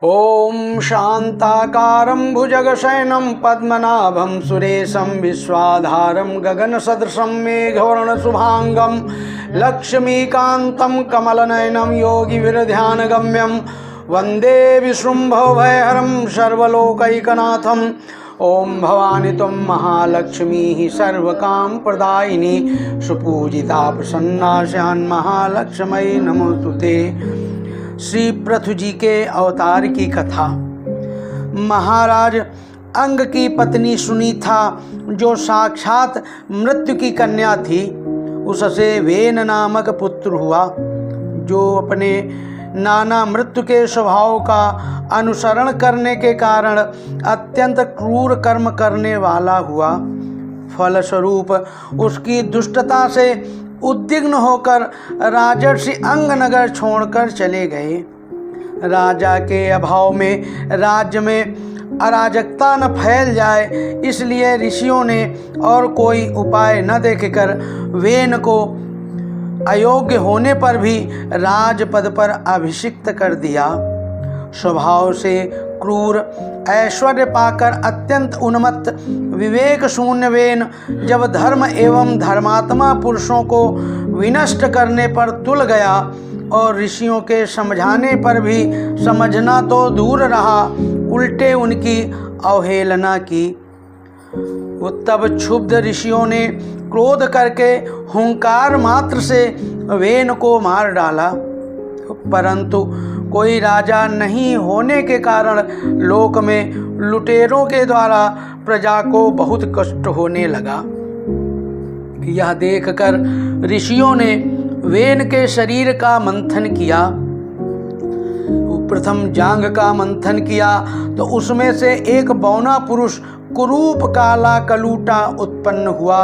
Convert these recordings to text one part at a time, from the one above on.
ओम शांताकारं भुजगशयनं पद्मनाभं सुरेशं विश्वाधारं गगनसदृशं मेघवर्णशुभांगं लक्ष्मीकान्तं कमलनयनं योगिभिर्ध्यानगम्यं वन्दे विशृम्भभयहरं सर्वलोकैकनाथम्। ओम भवानी तुम महालक्ष्मी सर्वकामप्रदायिनी सुपूजिता प्रसन्ना श्यान महालक्ष्मी नमोस्तुते। श्री पृथु जी के अवतार की कथा। महाराज अंग की पत्नी सुनीता जो साक्षात मृत्यु की कन्या थी, उससे वेन नामक पुत्र हुआ जो अपने नाना मृत्यु के स्वभाव का अनुसरण करने के कारण अत्यंत क्रूर कर्म करने वाला हुआ। फलस्वरूप उसकी दुष्टता से उद्विग्न होकर राजर्षि अंगनगर छोड़कर चले गए। राजा के अभाव में राज्य में अराजकता न फैल जाए, इसलिए ऋषियों ने और कोई उपाय न देखकर वेन को अयोग्य होने पर भी राजपद पर अभिषिक्त कर दिया। स्वभाव से क्रूर, ऐश्वर्य पाकर अत्यंत उन्मत्त, विवेक शून्य वेन जब धर्म एवं धर्मात्मा पुरुषों को विनष्ट करने पर तुल गया और ऋषियों के समझाने पर भी समझना तो दूर रहा, उल्टे उनकी अवहेलना की। तब क्षुब्ध ऋषियों ने क्रोध करके हुंकार मात्र से वेन को मार डाला, परंतु कोई राजा नहीं होने के कारण लोक में लुटेरों के द्वारा प्रजा को बहुत कष्ट होने लगा। यह देखकर ऋषियों ने वेन के शरीर का मंथन किया। प्रथम जांग का मंथन किया तो उसमें से एक बौना पुरुष कुरूप काला कलूटा उत्पन्न हुआ,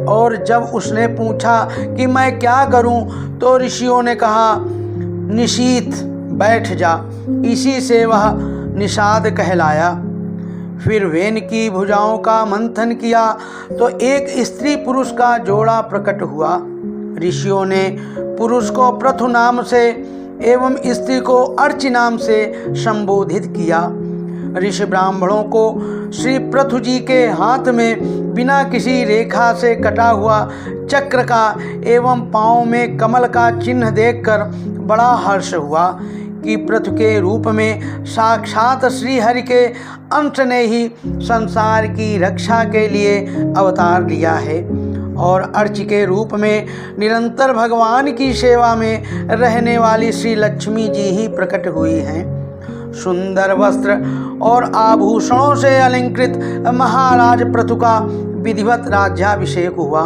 और जब उसने पूछा कि मैं क्या करूं, तो ऋषियों ने कहा, निशीथ बैठ जा। इसी से वह निषाद कहलाया। फिर वेन की भुजाओं का मंथन किया तो एक स्त्री पुरुष का जोड़ा प्रकट हुआ। ऋषियों ने पुरुष को पृथु नाम से एवं स्त्री को अर्चि नाम से संबोधित किया। ऋषि ब्राह्मणों को श्री पृथु जी के हाथ में बिना किसी रेखा से कटा हुआ चक्र का एवं पाँव में कमल का चिन्ह देखकर बड़ा हर्ष हुआ कि पृथु के रूप में साक्षात श्री हरि के अंश ने ही संसार की रक्षा के लिए अवतार लिया है, और अर्च के रूप में निरंतर भगवान की सेवा में रहने वाली श्री लक्ष्मी जी ही प्रकट हुई हैं। सुंदर वस्त्र और आभूषणों से अलंकृत महाराज पृथु का विधिवत राज्याभिषेक हुआ।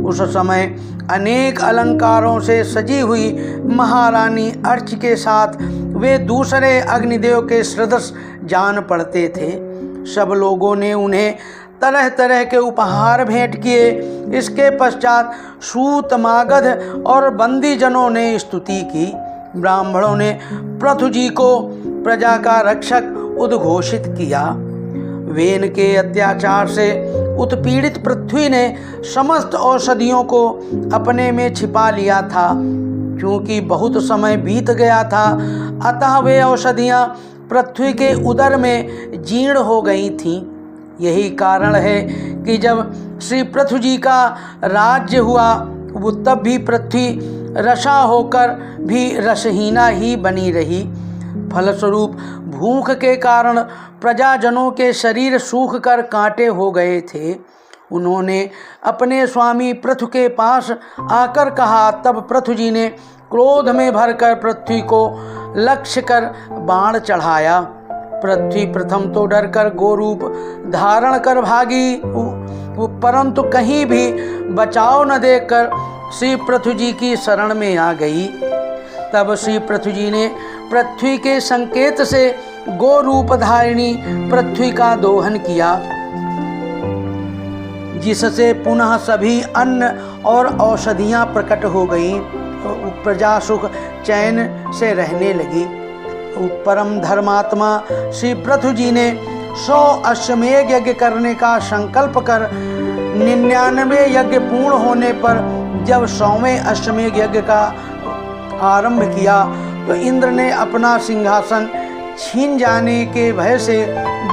उस समय अनेक अलंकारों से सजी हुई महारानी अर्च के साथ वे दूसरे अग्निदेव के सदृश जान पड़ते थे। सब लोगों ने उन्हें तरह तरह के उपहार भेंट किए। इसके पश्चात सूत, मागध और बंदीजनों ने स्तुति की। ब्राह्मणों ने पृथु जी को प्रजा का रक्षक उद्घोषित किया। वेन के अत्याचार से उत्पीड़ित पृथ्वी ने समस्त औषधियों को अपने में छिपा लिया था। क्योंकि बहुत समय बीत गया था, अतः वे औषधियाँ पृथ्वी के उदर में जीर्ण हो गई थीं। यही कारण है कि जब श्री पृथु जी का राज्य हुआ, वो तब भी पृथ्वी रसा होकर भी रसहीना ही बनी रही। फलस्वरूप भूख के कारण प्रजाजनों के शरीर सूख कर कांटे हो गए थे। उन्होंने अपने स्वामी पृथु के पास आकर कहा। तब पृथु जी ने क्रोध में भरकर पृथ्वी को लक्ष्य कर बाण चढ़ाया। पृथ्वी प्रथम तो डरकर गोरूप धारण कर भागी, परंतु कहीं भी बचाव न देखकर श्री पृथु जी की शरण में आ गई। तब श्री पृथु जी ने पृथ्वी के संकेत से गो रूप धारिणी पृथ्वी का दोहन किया, जिससे पुनः सभी अन्न और औषधियां प्रकट हो गईं। प्रजा सुख चैन से रहने लगी। परम धर्मात्मा श्री पृथु जी ने 100 अश्वमेध यज्ञ करने का संकल्प कर 99 यज्ञ पूर्ण होने पर जब 100वें अश्वमेध यज्ञ का आरंभ किया तो इंद्र ने अपना सिंहासन छीन जाने के भय से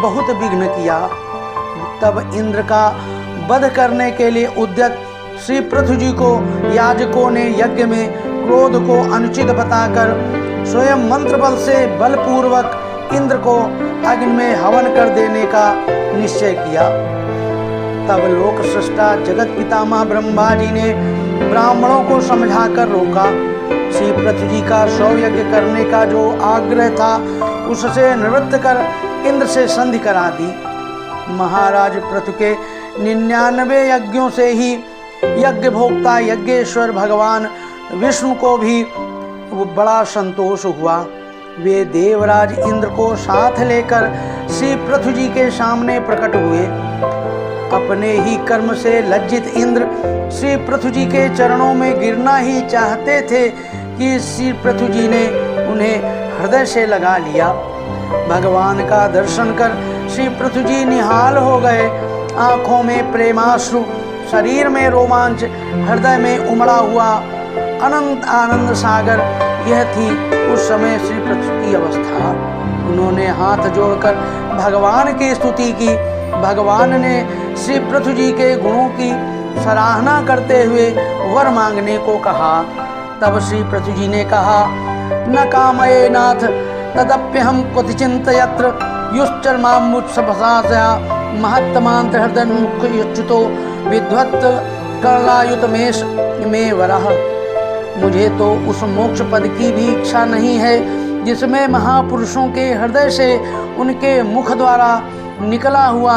बहुत विघ्न किया। तब इंद्र का वध करने के लिए उद्यत श्री पृथु जी को याजकों ने यज्ञ में क्रोध को अनुचित बताकर स्वयं मंत्र बल से बलपूर्वक इंद्र को अग्नि में हवन कर देने का निश्चय किया। तब लोक सृष्टा जगत पितामह ब्रह्मा जी ने ब्राह्मणों को समझाकर रोका। श्री पृथु जी का शव यज्ञ करने का जो आग्रह था उससे निवृत्त कर इंद्र से संधि करा दी। महाराज पृथु के 99 यज्ञों से ही यज्ञ भोक्ता यज्ञेश्वर भगवान विष्णु को भी बड़ा संतोष हुआ। वे देवराज इंद्र को साथ लेकर श्री पृथु जी के सामने प्रकट हुए। अपने ही कर्म से लज्जित इंद्र श्री पृथु जी के चरणों में गिरना ही चाहते थे कि श्री पृथु जी ने उन्हें हृदय से लगा लिया। भगवान का दर्शन कर श्री पृथु जी निहाल हो गए। आंखों में प्रेमाश्रु, शरीर में रोमांच, हृदय में उमड़ा हुआ अनंत आनंद सागर, यह थी उस समय श्री पृथु की अवस्था। उन्होंने हाथ जोड़कर भगवान की स्तुति की। भगवान ने श्री पृथु जी के गुणों की सराहना करते हुए वर मांगने को कहा। तब श्री पृथु जी ने कहा, न कामये नाथ तदप्यहम क्वचिचिन्तयत्र युश्चर्मामुत्सभसासया महत्तमांतर हृदय मुख्युच्युतो विद्वत् कर्णायुत में वरः। मुझे तो उस मोक्ष पद की भी इच्छा नहीं है जिसमें महापुरुषों के हृदय से उनके मुख द्वारा निकला हुआ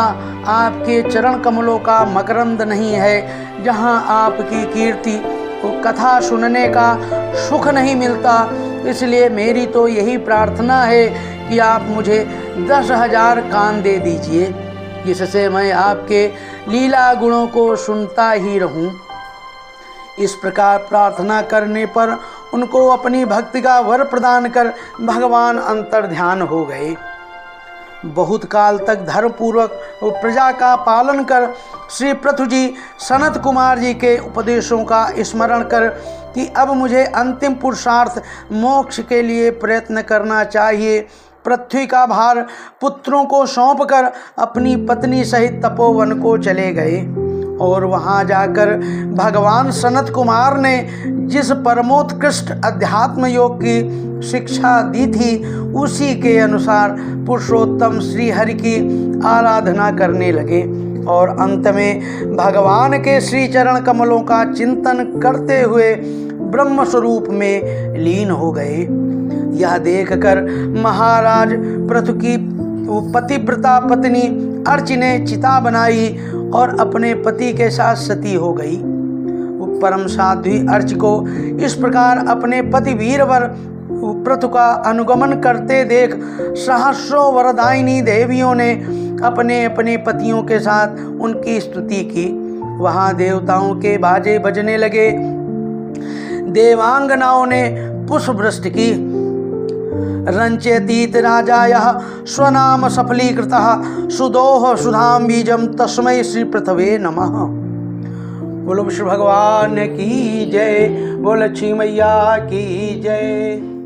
आपके चरण कमलों का मकरंद नहीं है, जहाँ आपकी कीर्ति को कथा सुनने का सुख नहीं मिलता। इसलिए मेरी तो यही प्रार्थना है कि आप मुझे 10,000 कान दे दीजिए, जिससे मैं आपके लीला गुणों को सुनता ही रहूं। इस प्रकार प्रार्थना करने पर उनको अपनी भक्ति का वर प्रदान कर भगवान अंतर्ध्यान हो गए। बहुत काल तक धर्मपूर्वक प्रजा का पालन कर श्री पृथु जी सनत कुमार जी के उपदेशों का स्मरण कर कि अब मुझे अंतिम पुरुषार्थ मोक्ष के लिए प्रयत्न करना चाहिए, पृथ्वी का भार पुत्रों को सौंपकर अपनी पत्नी सहित तपोवन को चले गए। और वहाँ जाकर भगवान सनत कुमार ने जिस परमोत्कृष्ट अध्यात्म योग की शिक्षा दी थी उसी के अनुसार पुरुषोत्तम श्री हरि की आराधना करने लगे और अंत में भगवान के श्री चरण कमलों का चिंतन करते हुए ब्रह्म स्वरूप में लीन हो गए। यह देखकर महाराज पृथु की पतिव्रता पत्नी अर्ची ने चिता बनाई और अपने पति के साथ सती हो गई। परम साध्वी अर्ची को इस प्रकार अपने पति वीरवर पृथु का अनुगमन करते देख सहस्रों वरदायिनी देवियों ने अपने अपने पतियों के साथ उनकी स्तुति की। वहाँ देवताओं के बाजे बजने लगे। देवांगनाओं ने पुष्प वृष्टि की। रंचयतीत राजायः स्वनाम सफलीकृतः सुदोह सुधाम बीजम तस्मै श्री पृथ्वे नमः। बोलो विष्णु भगवान की जय, बोलो लक्ष्मी मैया की जय।